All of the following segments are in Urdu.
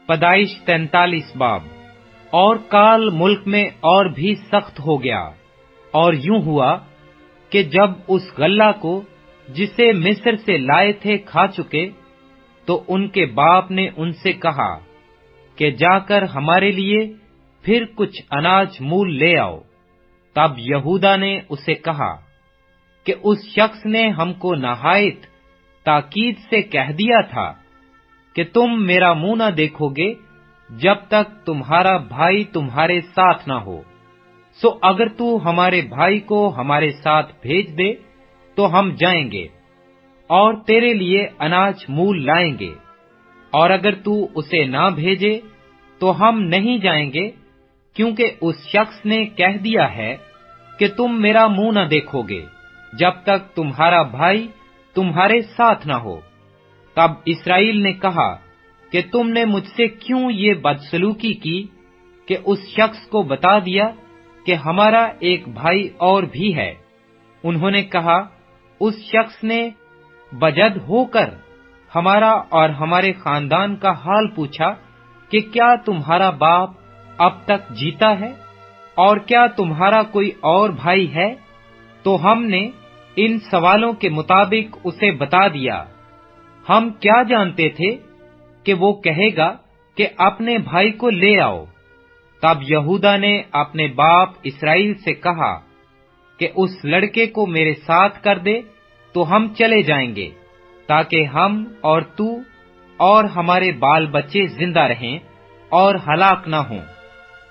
پیدائش 43 باب۔ اور کال ملک میں اور بھی سخت ہو گیا، اور یوں ہوا کہ جب اس غلہ کو جسے مصر سے لائے تھے کھا چکے، تو ان کے باپ نے ان سے کہا کہ جا کر ہمارے لیے پھر کچھ اناج مول لے آؤ۔ تب یہودا نے اسے کہا کہ اس شخص نے ہم کو نہایت تاکید سے کہہ دیا تھا کہ تم میرا منہ نہ دیکھو گے جب تک تمہارا بھائی تمہارے ساتھ نہ ہو۔ سو اگر تو ہمارے بھائی کو ہمارے ساتھ بھیج دے تو ہم جائیں گے اور تیرے لیے اناج مول لائیں گے، اور اگر تو اسے نہ بھیجے تو ہم نہیں جائیں گے، کیونکہ اس شخص نے کہہ دیا ہے کہ تم میرا منہ نہ دیکھو گے جب تک تمہارا بھائی تمہارے ساتھ نہ ہو۔ تب اسرائیل نے کہا کہ تم نے مجھ سے کیوں یہ بدسلوکی کی کہ اس شخص کو بتا دیا کہ ہمارا ایک بھائی اور بھی ہے؟ انہوں نے کہا، اس شخص نے بجد ہو کر ہمارا اور ہمارے خاندان کا حال پوچھا کہ کیا تمہارا باپ اب تک جیتا ہے، اور کیا تمہارا کوئی اور بھائی ہے؟ تو ہم نے ان سوالوں کے مطابق اسے بتا دیا۔ ہم کیا جانتے تھے کہ وہ کہے گا کہ اپنے بھائی کو لے آؤ۔ تب یہودا نے اپنے باپ اسرائیل سے کہا کہ اس لڑکے کو میرے ساتھ کر دے تو ہم چلے جائیں گے، تاکہ ہم اور تو اور ہمارے بال بچے زندہ رہیں اور ہلاک نہ ہوں،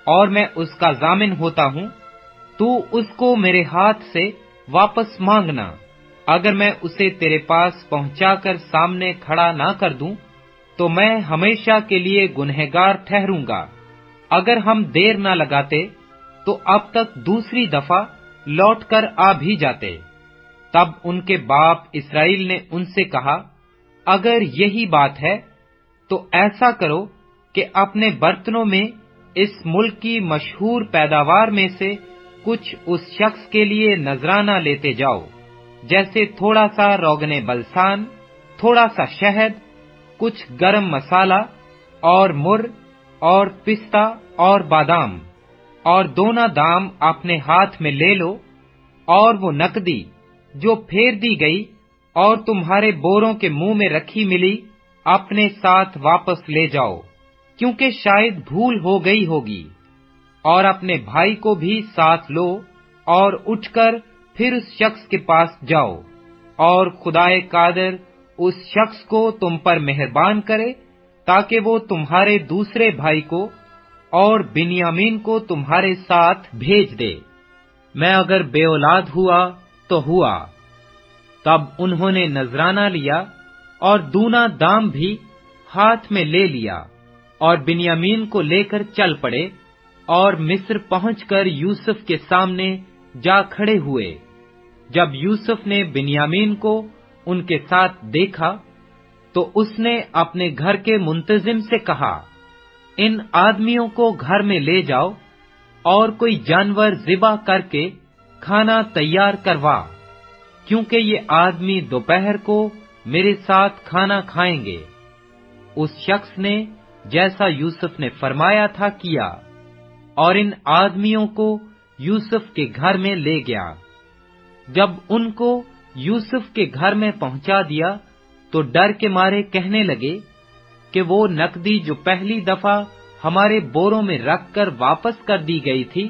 اور میں اس کا ضامن ہوتا ہوں۔ تو اس کو میرے ہاتھ سے واپس مانگنا۔ اگر میں اسے تیرے پاس پہنچا کر سامنے کھڑا نہ کر دوں تو میں ہمیشہ کے لیے گنہگار ٹھہروں گا۔ اگر ہم دیر نہ لگاتے تو اب تک دوسری دفعہ لوٹ کر آ بھی جاتے۔ تب ان کے باپ اسرائیل نے ان سے کہا، اگر یہی بات ہے تو ایسا کرو کہ اپنے برتنوں میں اس ملک کی مشہور پیداوار میں سے کچھ اس شخص کے لیے نذرانہ لیتے جاؤ، جیسے تھوڑا سا روغن بلسان، تھوڑا سا شہد، کچھ گرم مسالہ اور مر اور پستہ اور بادام، اور دونا دام اپنے ہاتھ میں لے لو، اور وہ نقدی جو پھیر دی گئی اور تمہارے بوروں کے منہ میں رکھی ملی اپنے ساتھ واپس لے جاؤ، کیونکہ شاید بھول ہو گئی ہوگی۔ اور اپنے بھائی کو بھی ساتھ لو، اور اٹھ کر پھر اس شخص کے پاس جاؤ، اور خدائے قادر اس شخص کو تم پر مہربان کرے، تاکہ وہ تمہارے دوسرے بھائی کو اور بنیامین کو تمہارے ساتھ بھیج دے۔ میں اگر بے اولاد ہوا تو ہوا۔ تب انہوں نے نذرانہ لیا اور دونا دام بھی ہاتھ میں لے لیا، اور بنیامین کو لے کر چل پڑے، اور مصر پہنچ کر یوسف کے سامنے جا کھڑے ہوئے۔ جب یوسف نے بنیامین کو ان کے ساتھ دیکھا تو اس نے اپنے گھر کے منتظم سے کہا، ان آدمیوں کو گھر میں لے جاؤ اور کوئی جانور ذبح کر کے کھانا تیار کروا، کیونکہ یہ آدمی دوپہر کو میرے ساتھ کھانا کھائیں گے۔ اس شخص نے جیسا یوسف نے فرمایا تھا کیا، اور ان آدمیوں کو یوسف کے گھر میں لے گیا۔ جب ان کو یوسف کے گھر میں پہنچا دیا تو ڈر کے مارے کہنے لگے کہ وہ نقدی جو پہلی دفعہ ہمارے بوروں میں رکھ کر واپس کر دی گئی تھی،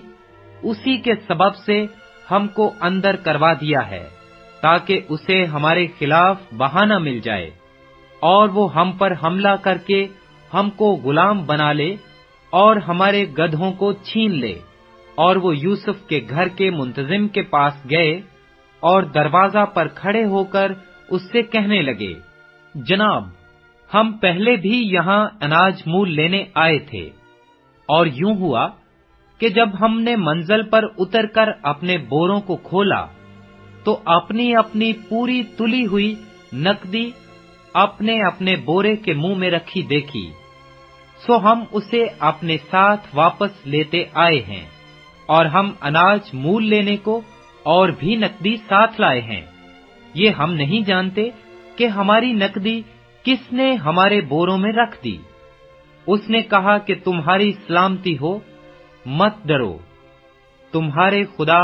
اسی کے سبب سے ہم کو اندر کروا دیا ہے، تاکہ اسے ہمارے خلاف بہانہ مل جائے، اور وہ ہم پر حملہ کر کے ہم کو غلام بنا لے اور ہمارے گدھوں کو چھین لے۔ اور وہ یوسف کے گھر کے منتظم کے پاس گئے اور دروازہ پر کھڑے ہو کر اس سے کہنے لگے، جناب، ہم پہلے بھی یہاں اناج مول لینے آئے تھے، اور یوں ہوا کہ جب ہم نے منزل پر اتر کر اپنے بوروں کو کھولا تو اپنی اپنی پوری تلی ہوئی نقدی اپنے اپنے بورے کے منہ میں رکھی دیکھی، سو ہم اسے اپنے ساتھ واپس لیتے آئے ہیں، اور ہم اناج مول لینے کو اور بھی نقدی ساتھ لائے ہیں۔ یہ ہم نہیں جانتے کہ ہماری نقدی کس نے ہمارے بوروں میں رکھ دی۔ اس نے کہا کہ تمہاری سلامتی ہو، مت ڈرو، تمہارے خدا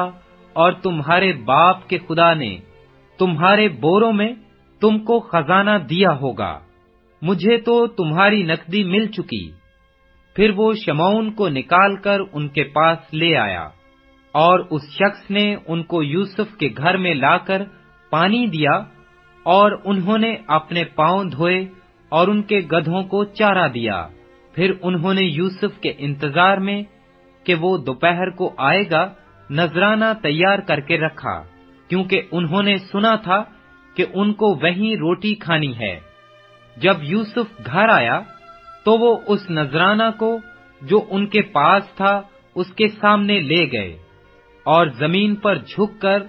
اور تمہارے باپ کے خدا نے تمہارے بوروں میں تم کو خزانہ دیا ہوگا، مجھے تو تمہاری نقدی مل چکی۔ پھر وہ شمعون کو نکال کر ان کے پاس لے آیا، اور اس شخص نے ان کو یوسف کے گھر میں لا کر پانی دیا، اور انہوں نے اپنے پاؤں دھوئے اور ان کے گدھوں کو چارہ دیا۔ پھر انہوں نے یوسف کے انتظار میں کہ وہ دوپہر کو آئے گا نذرانہ تیار کر کے رکھا، کیونکہ انہوں نے سنا تھا کہ ان کو وہیں روٹی کھانی ہے۔ جب یوسف گھر آیا تو وہ اس نذرانہ کو جو ان کے پاس تھا اس کے سامنے لے گئے، اور زمین پر جھک کر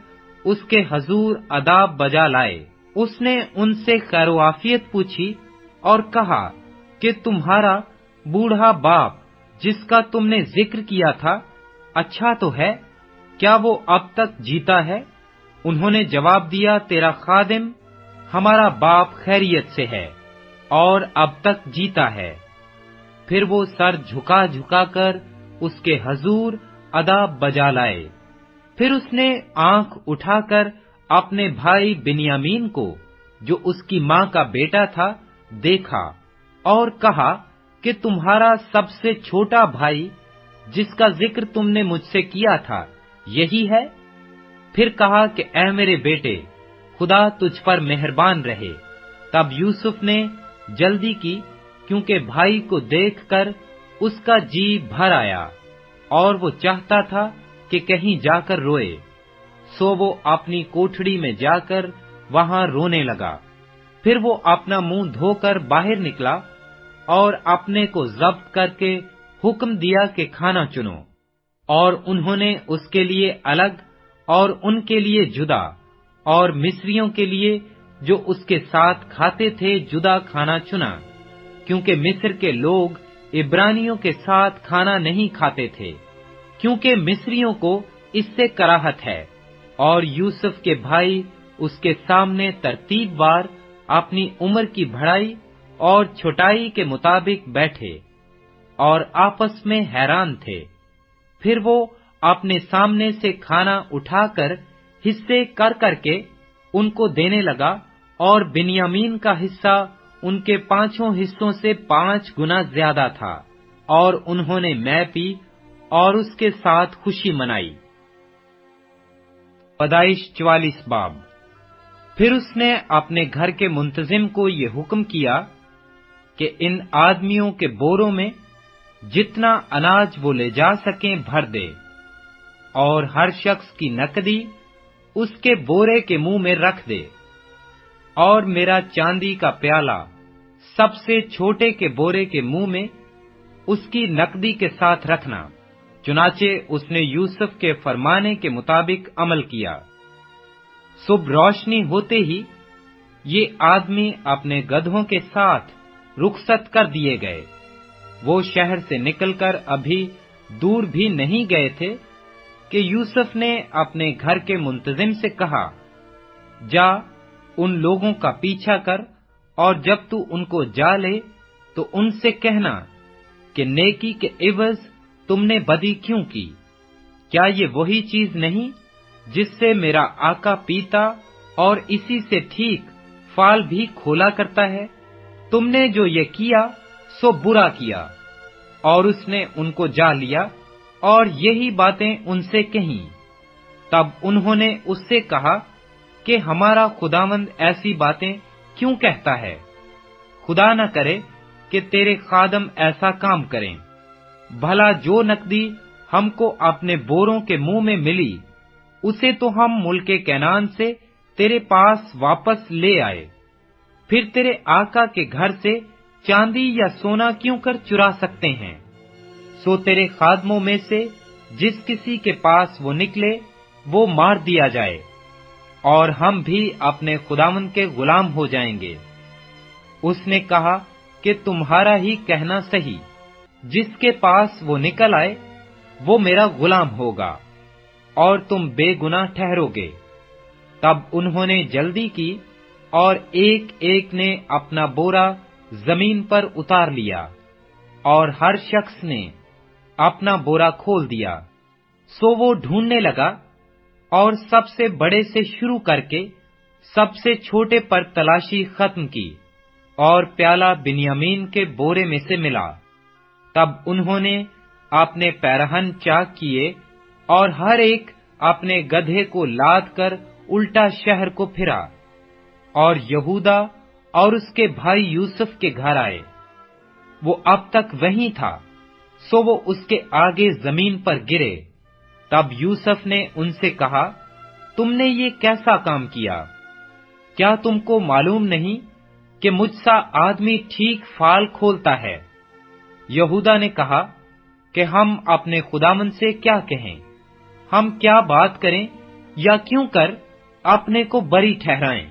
اس کے حضور اداب بجا لائے۔ اس نے ان سے خیر و عافیت پوچھی اور کہا کہ تمہارا بوڑھا باپ جس کا تم نے ذکر کیا تھا اچھا تو ہے، کیا وہ اب تک جیتا ہے؟ انہوں نے جواب دیا، تیرا خادم ہمارا باپ خیریت سے ہے اور اب تک جیتا ہے۔ پھر وہ سر جھکا جھکا کر اس کے حضور اداب بجا لائے۔ پھر اس نے آنکھ اٹھا کر اپنے بھائی بنیامین کو جو اس کی ماں کا بیٹا تھا دیکھا، اور کہا کہ تمہارا سب سے چھوٹا بھائی جس کا ذکر تم نے مجھ سے کیا تھا یہی ہے؟ پھر کہا کہ اے میرے بیٹے، خدا تجھ پر مہربان رہے۔ تب یوسف نے جلدی کی، کیونکہ بھائی کو دیکھ کر اس کا جی بھر آیا، اور وہ چاہتا تھا کہ کہیں جا کر روئے، سو وہ اپنی کوٹھڑی میں جا کر وہاں رونے لگا۔ پھر وہ اپنا منہ دھو کر باہر نکلا اور اپنے کو ضبط کر کے حکم دیا کہ کھانا چنو، اور انہوں نے اس کے لیے الگ اور ان کے لیے جدا، اور مصریوں کے لیے جو اس کے ساتھ کھاتے تھے جدا کھانا چنا، کیونکہ مصر کے لوگ عبرانیوں کے ساتھ کھانا نہیں کھاتے تھے، کیونکہ مصریوں کو اس سے کراہت ہے۔ اور یوسف کے بھائی اس کے سامنے ترتیب وار اپنی عمر کی بڑائی اور چھوٹائی کے مطابق بیٹھے اور آپس میں حیران تھے۔ پھر وہ اپنے سامنے سے کھانا اٹھا کر حصے کر کر کے ان کو دینے لگا، اور بنیامین کا حصہ ان کے 5 حصوں سے 5 گنا زیادہ تھا، اور انہوں نے مے پی اور اس کے ساتھ خوشی منائی۔ پیدائش 44 باب۔ پھر اس نے اپنے گھر کے منتظم کو یہ حکم کیا کہ ان آدمیوں کے بوروں میں جتنا اناج وہ لے جا سکیں بھر دے، اور ہر شخص کی نقدی اس کے بورے کے منہ میں رکھ دے، اور میرا چاندی کا پیالہ سب سے چھوٹے کے بورے کے منہ میں اس کی نقدی کے ساتھ رکھنا۔ چنانچہ اس نے یوسف کے فرمانے کے مطابق عمل کیا۔ صبح روشنی ہوتے ہی یہ آدمی اپنے گدھوں کے ساتھ رخصت کر دیے گئے۔ وہ شہر سے نکل کر ابھی دور بھی نہیں گئے تھے کہ یوسف نے اپنے گھر کے منتظم سے کہا، جا ان لوگوں کا پیچھا کر، اور جب تو ان کو جا لے تو ان سے کہنا کہ نیکی کے عوض تم نے بدی کیوں کی؟ کیا یہ وہی چیز نہیں جس سے میرا آقا پیتا اور اسی سے ٹھیک فال بھی کھولا کرتا ہے؟ تم نے جو یہ کیا سو برا کیا۔ اور اس نے ان کو جا لیا اور یہی باتیں ان سے کہیں۔ تب انہوں نے اس سے کہا کہ ہمارا خداوند ایسی باتیں کیوں کہتا ہے؟ خدا نہ کرے کہ تیرے خادم ایسا کام کریں۔ بھلا جو نقدی ہم کو اپنے بوروں کے منہ میں ملی اسے تو ہم ملک کنعان سے تیرے پاس واپس لے آئے، پھر تیرے آقا کے گھر سے چاندی یا سونا کیوں کر چرا سکتے ہیں؟ سو تیرے خادموں میں سے جس کسی کے پاس وہ نکلے وہ مار دیا جائے، اور ہم بھی اپنے خداوند کے غلام ہو جائیں گے۔ اس نے کہا کہ تمہارا ہی کہنا صحیح، جس کے پاس وہ نکل آئے وہ میرا غلام ہوگا، اور تم بے گناہ ٹھہرو گے۔ تب انہوں نے جلدی کی اور ایک ایک نے اپنا بورا زمین پر اتار لیا۔ اور ہر شخص نے اپنا بورا کھول دیا۔ سو وہ ڈھونڈنے لگا اور سب سے بڑے سے شروع کر کے سب سے چھوٹے پر تلاشی ختم کی، اور پیالہ بنیامین کے بورے میں سے ملا۔ تب انہوں نے اپنے پیرہن چاک کیے اور ہر ایک اپنے گدھے کو لاد کر الٹا شہر کو پھرا، اور یہودا اور اس کے بھائی یوسف کے گھر آئے۔ وہ اب تک وہیں تھا، سو وہ اس کے آگے زمین پر گرے۔ تب یوسف نے ان سے کہا، تم نے یہ کیسا کام کیا؟ کیا تم کو معلوم نہیں کہ مجھ سا آدمی ٹھیک فال کھولتا ہے؟ یہودا نے کہا کہ ہم اپنے خداوند سے کیا کہیں؟ ہم کیا بات کریں یا کیوں کر اپنے کو بری ٹھہرائیں؟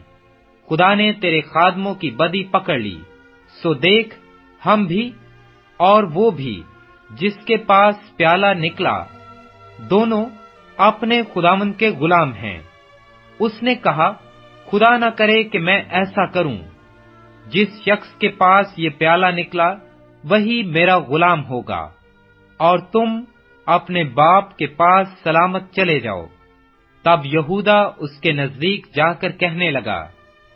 خدا نے تیرے خادموں کی بدی پکڑ لی، سو دیکھ ہم بھی اور وہ بھی جس کے پاس پیالہ نکلا، دونوں اپنے خداوند کے غلام ہیں۔ اس نے کہا، خدا نہ کرے کہ میں ایسا کروں۔ جس شخص کے پاس یہ پیالہ نکلا وہی میرا غلام ہوگا، اور تم اپنے باپ کے پاس سلامت چلے جاؤ۔ تب یہودا اس کے نزدیک جا کر کہنے لگا،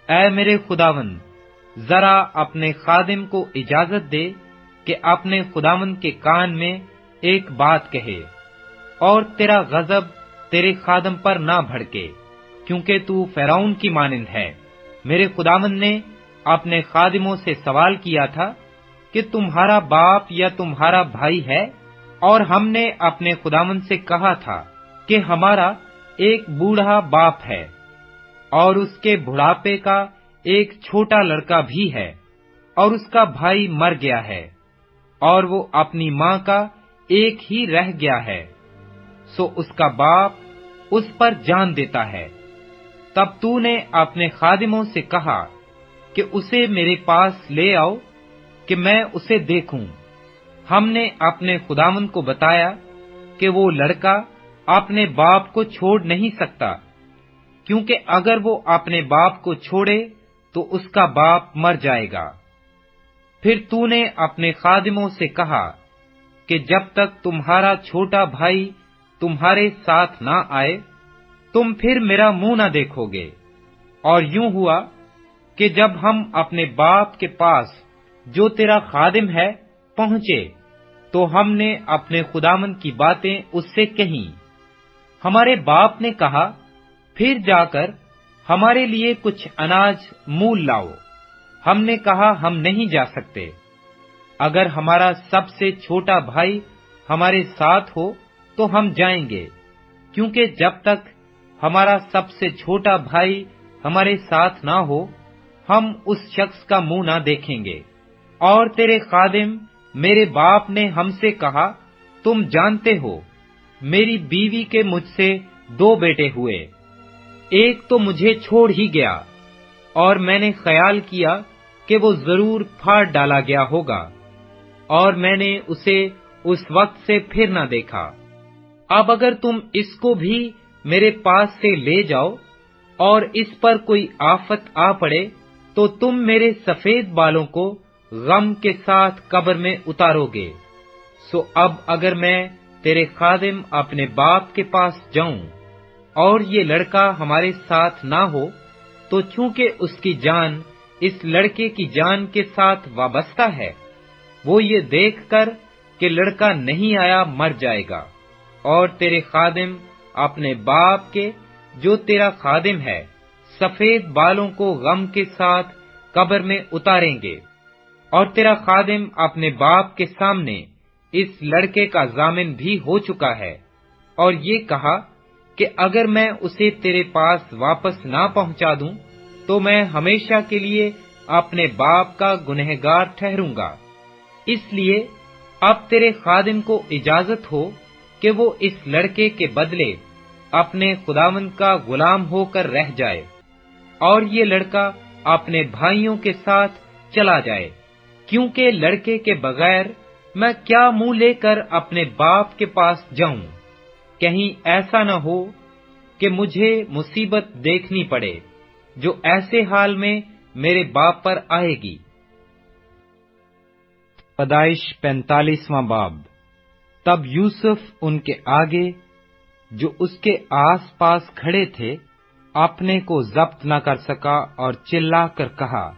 اے میرے خداوند، ذرا اپنے خادم کو اجازت دے کہ اپنے خداوند کے کان میں ایک بات کہے، اور تیرا غضب تیرے خادم پر نہ بھڑکے، کیونکہ تو فرعون کی مانند ہے۔ میرے خداوند نے اپنے خادموں سے سوال کیا تھا کہ تمہارا باپ یا تمہارا بھائی ہے، اور ہم نے اپنے خداوند سے کہا تھا کہ ہمارا ایک بوڑھا باپ ہے، اور اس کے بڑھاپے کا ایک چھوٹا لڑکا بھی ہے، اور اس کا بھائی مر گیا ہے، اور وہ اپنی ماں کا ایک ہی رہ گیا ہے، سو اس کا باپ اس پر جان دیتا ہے۔ تب تو نے اپنے خادموں سے کہا کہ اسے میرے پاس لے آؤ کہ میں اسے دیکھوں۔ ہم نے اپنے خداوند کو بتایا کہ وہ لڑکا اپنے باپ کو چھوڑ نہیں سکتا، کیونکہ اگر وہ اپنے باپ کو چھوڑے تو اس کا باپ مر جائے گا۔ پھر تو نے اپنے خادموں سے کہا کہ جب تک تمہارا چھوٹا بھائی تمہارے ساتھ نہ آئے تم پھر میرا منہ نہ دیکھو گے۔ اور یوں ہوا کہ جب ہم اپنے باپ کے پاس جو تیرا خادم ہے پہنچے تو ہم نے اپنے خداوند کی باتیں اس سے کہیں۔ ہمارے باپ نے کہا، پھر جا کر ہمارے لیے کچھ اناج مول لاؤ۔ ہم نے کہا، ہم نہیں جا سکتے۔ اگر ہمارا سب سے چھوٹا بھائی ہمارے ساتھ ہو تو ہم جائیں گے، کیونکہ جب تک ہمارا سب سے چھوٹا بھائی ہمارے ساتھ نہ ہو ہم اس شخص کا منہ نہ دیکھیں گے۔ اور تیرے خادم میرے باپ نے ہم سے کہا، تم جانتے ہو میری بیوی کے مجھ سے 2 بیٹے ہوئے، ایک تو مجھے چھوڑ ہی گیا، اور میں نے خیال کیا کہ وہ ضرور پھاڑ ڈالا گیا ہوگا، اور میں نے اسے اس وقت سے پھر نہ دیکھا۔ اب اگر تم اس کو بھی میرے پاس سے لے جاؤ اور اس پر کوئی آفت آ پڑے تو تم میرے سفید بالوں کو غم کے ساتھ قبر میں اتارو گے۔ سو اب اگر میں تیرے خادم اپنے باپ کے پاس جاؤں اور یہ لڑکا ہمارے ساتھ نہ ہو تو چونکہ اس کی جان اس لڑکے کی جان کے ساتھ وابستہ ہے، وہ یہ دیکھ کر کہ لڑکا نہیں آیا مر جائے گا، اور تیرے خادم اپنے باپ کے جو تیرا خادم ہے سفید بالوں کو غم کے ساتھ قبر میں اتاریں گے۔ اور تیرا خادم اپنے باپ کے سامنے اس لڑکے کا ضامن بھی ہو چکا ہے، اور یہ کہا کہ اگر میں اسے تیرے پاس واپس نہ پہنچا دوں تو میں ہمیشہ کے لیے اپنے باپ کا گنہگار ٹھہروں گا۔ اس لیے اب تیرے خادم کو اجازت ہو کہ وہ اس لڑکے کے بدلے اپنے خداوند کا غلام ہو کر رہ جائے، اور یہ لڑکا اپنے بھائیوں کے ساتھ چلا جائے، کیونکہ لڑکے کے بغیر میں کیا منہ لے کر اپنے باپ کے پاس جاؤں؟ کہیں ایسا نہ ہو کہ مجھے مصیبت دیکھنی پڑے جو ایسے حال میں میرے باپ پر آئے گی۔ پیدائش 45واں باب۔ تب یوسف ان کے آگے جو اس کے آس پاس کھڑے تھے اپنے کو ضبط نہ کر سکا اور چلا کر کہا،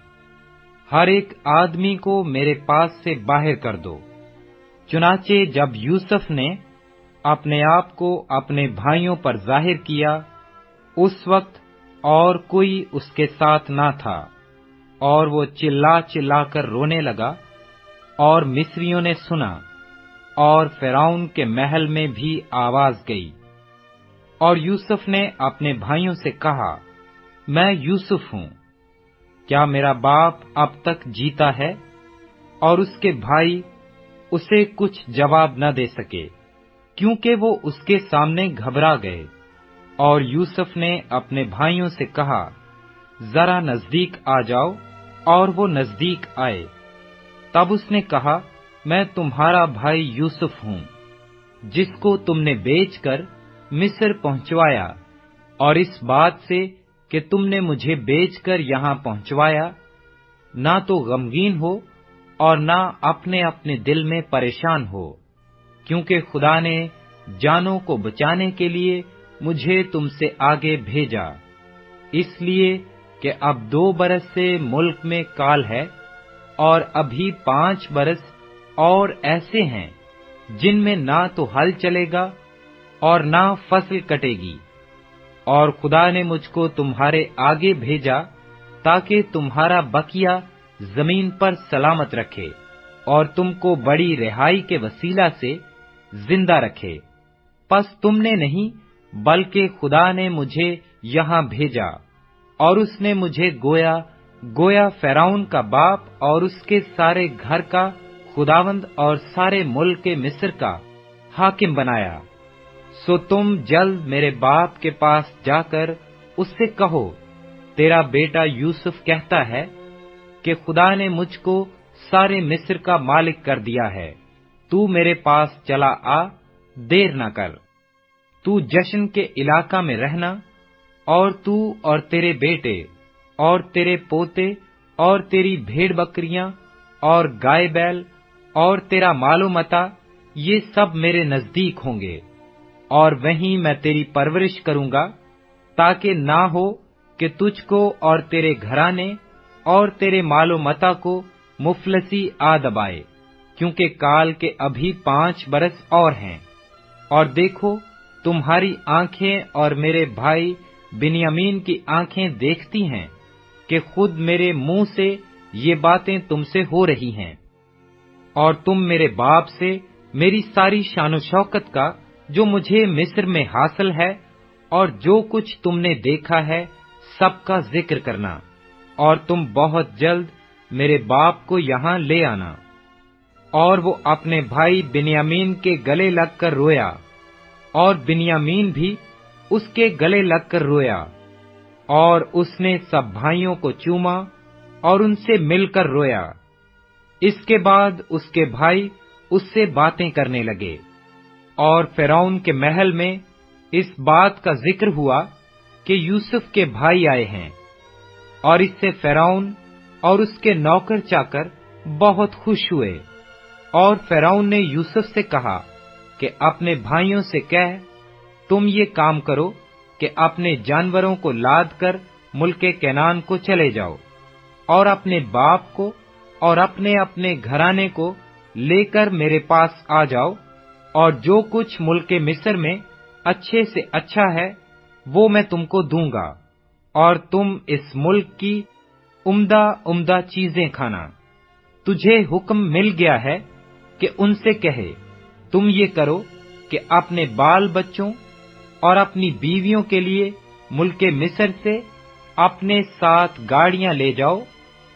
ہر ایک آدمی کو میرے پاس سے باہر کر دو۔ چنانچہ جب یوسف نے اپنے آپ کو اپنے بھائیوں پر ظاہر کیا، اس وقت اور کوئی اس کے ساتھ نہ تھا، اور وہ چلا چلا کر رونے لگا، اور مصریوں نے سنا، اور فرعون کے محل میں بھی آواز گئی۔ اور یوسف نے اپنے بھائیوں سے کہا، میں یوسف ہوں، کیا میرا باپ اب تک جیتا ہے؟ اور اس کے بھائی اسے کچھ جواب نہ دے سکے، کیونکہ وہ اس کے سامنے گھبرا گئے۔ اور یوسف نے اپنے بھائیوں سے کہا، ذرا نزدیک آ جاؤ، اور وہ نزدیک آئے۔ تب اس نے کہا، میں تمہارا بھائی یوسف ہوں، جس کو تم نے بیچ کر مصر پہنچوایا، اور اس بات سے کہ تم نے مجھے بیچ کر یہاں پہنچوایا، نہ تو غمگین ہو اور نہ اپنے اپنے دل میں پریشان ہو، کیونکہ خدا نے جانوں کو بچانے کے لیے مجھے تم سے آگے بھیجا، اس لیے کہ اب 2 برس سے ملک میں کال ہے، اور ابھی 5 برس اور ایسے ہیں جن میں نہ تو ہل چلے گا اور نہ فصل کٹے گی، اور خدا نے مجھ کو تمہارے آگے بھیجا تاکہ تمہارا بقیہ زمین پر سلامت رکھے، اور تم کو بڑی رہائی کے وسیلہ سے زندہ رکھے۔ پس تم نے نہیں بلکہ خدا نے مجھے یہاں بھیجا، اور اس نے مجھے گویا فرعون کا باپ اور اس کے سارے گھر کا خداوند اور سارے ملک مصر کا حاکم بنایا۔ سو تم جلد میرے باپ کے پاس جا کر اس سے کہو، تیرا بیٹا یوسف کہتا ہے کہ خدا نے مجھ کو سارے مصر کا مالک کر دیا ہے، تو میرے پاس چلا آ، دیر نہ کر۔ تو جشن کے علاقہ میں رہنا، اور تو اور تیرے بیٹے اور تیرے پوتے اور تیری بھیڑ بکریاں اور گائے بیل اور تیرا مال و متا، یہ سب میرے نزدیک ہوں گے، اور وہیں میں تیری پرورش کروں گا، تاکہ نہ ہو کہ تجھ کو اور تیرے گھرانے اور تیرے مال و متا کو مفلسی آ دبائے، کیونکہ کال کے ابھی 5 برس اور ہیں۔ اور دیکھو، تمہاری آنکھیں اور میرے بھائی بنیامین کی آنکھیں دیکھتی ہیں کہ خود میرے منہ سے یہ باتیں تم سے ہو رہی ہیں، اور تم میرے باپ سے میری ساری شان و شوکت کا جو مجھے مصر میں حاصل ہے اور جو کچھ تم نے دیکھا ہے سب کا ذکر کرنا، اور تم بہت جلد میرے باپ کو یہاں لے آنا۔ اور وہ اپنے بھائی بنیامین کے گلے لگ کر رویا، اور بنیامین بھی اس کے گلے لگ کر رویا، اور اس نے سب بھائیوں کو چوما اور ان سے مل کر رویا۔ اس کے بعد اس کے بھائی اس سے باتیں کرنے لگے، اور فرعون کے محل میں اس بات کا ذکر ہوا کہ یوسف کے بھائی آئے ہیں، اور اس سے فرعون اور اس کے نوکر چاکر بہت خوش ہوئے۔ اور فرعون نے یوسف سے کہا کہ اپنے بھائیوں سے کہہ، تم یہ کام کرو کہ اپنے جانوروں کو لاد کر ملک کنعان کو چلے جاؤ، اور اپنے باپ کو اور اپنے اپنے گھرانے کو لے کر میرے پاس آ جاؤ، اور جو کچھ ملک مصر میں اچھے سے اچھا ہے وہ میں تم کو دوں گا، اور تم اس ملک کی عمدہ عمدہ چیزیں کھانا۔ تجھے حکم مل گیا ہے کہ ان سے کہے، تم یہ کرو کہ اپنے بال بچوں اور اپنی بیویوں کے لیے ملک مصر سے اپنے ساتھ گاڑیاں لے جاؤ،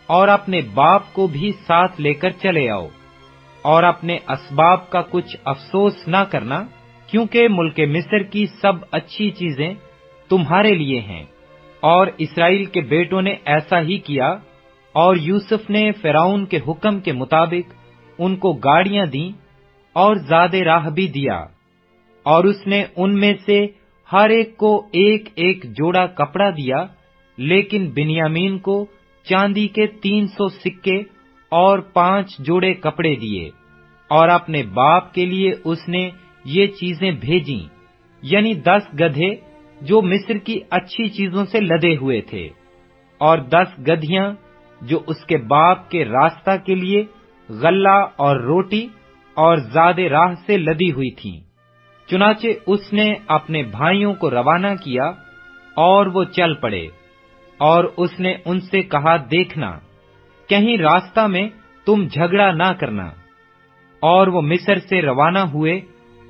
اور اپنے باپ کو بھی ساتھ لے کر چلے آؤ، اور اپنے اسباب کا کچھ افسوس نہ کرنا، کیونکہ ملک مصر کی سب اچھی چیزیں تمہارے لیے ہیں۔ اور اسرائیل کے بیٹوں نے ایسا ہی کیا، اور یوسف نے فرعون کے حکم کے مطابق ان کو گاڑیاں دیں اور زاد راہ بھی دیا، اور اس نے ان میں سے ہر ایک کو ایک ایک جوڑا کپڑا دیا، لیکن بنیامین کو چاندی کے 300 سکے اور 5 جوڑے کپڑے دیے، اور اپنے باپ کے لیے اس نے یہ چیزیں بھیجیں، یعنی 10 گدھے جو مصر کی اچھی چیزوں سے لدے ہوئے تھے، اور 10 گدھیاں جو اس کے باپ کے راستہ کے لیے غلہ اور روٹی اور زاد راہ سے لدی ہوئی تھیں۔ چنانچہ اس نے اپنے بھائیوں کو روانہ کیا اور وہ چل پڑے، اور اس نے ان سے کہا، دیکھنا کہیں راستہ میں تم جھگڑا نہ کرنا۔ اور وہ مصر سے روانہ ہوئے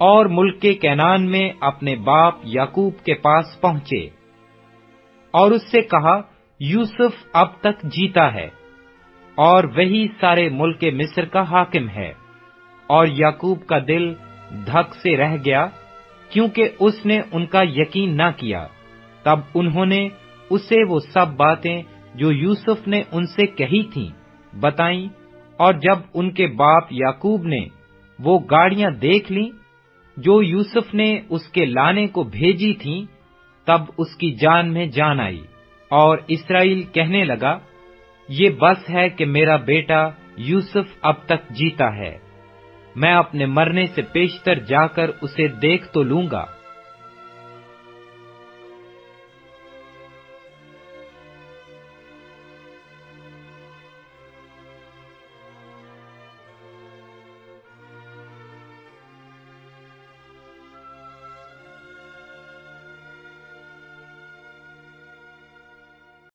اور ملک کے کنعان میں اپنے باپ یعقوب کے پاس پہنچے، اور اس سے کہا، یوسف اب تک جیتا ہے، اور وہی سارے ملک مصر کا حاکم ہے۔ اور یعقوب کا دل دھک سے رہ گیا، کیونکہ اس نے ان کا یقین نہ کیا۔ تب انہوں نے اسے وہ سب باتیں جو یوسف نے ان سے کہی تھیں بتائیں، اور جب ان کے باپ یعقوب نے وہ گاڑیاں دیکھ لیں جو یوسف نے اس کے لانے کو بھیجی تھیں، تب اس کی جان میں جان آئی، اور اسرائیل کہنے لگا، یہ بس ہے کہ میرا بیٹا یوسف اب تک جیتا ہے، میں اپنے مرنے سے پیشتر جا کر اسے دیکھ تو لوں گا۔